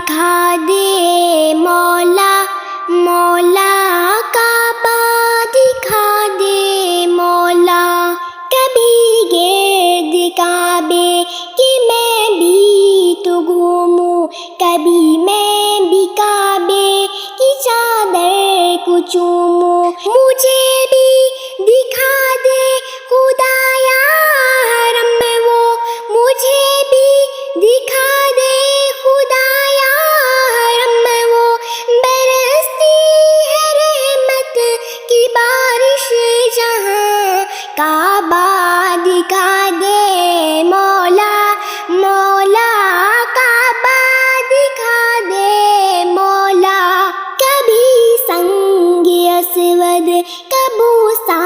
دکھا دے مولا، مولا کعبہ دکھا دے مولا، کبھی گرد کعبے کہ میں بھی تو گھوموں، کبھی میں بھی کعبے کی چادر کو چوموں، مجھے بھی دکھا دے خدایا حرم میں وہ، مجھے بھی دکھا دے خدایا حرم میں وہ، برستی ہے رحمت کی بارش جہاں، کعبہ دکھا دے مولا، مولا کعبہ دکھا دے مولا، کبھی سنگ اسود کبو سا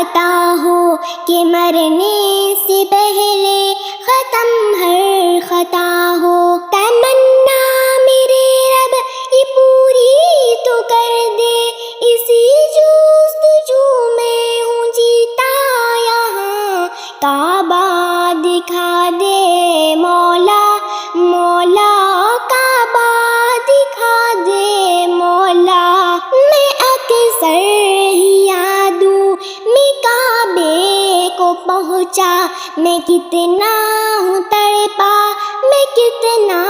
عطا ہو کہ مرنے سے پہلے ختم ہر خطا ہو، تمنا میرے رب یہ پوری تو کر دے، اسی جستجو میں ہوں جیتا یہاں، کعبہ دکھا دے مولا، مولا کعبہ دکھا دے مولا، میں اکثر ہی یادوں میں کعبے کو پہنچا، میں کتنا ہوں تڑپا، میں کتنا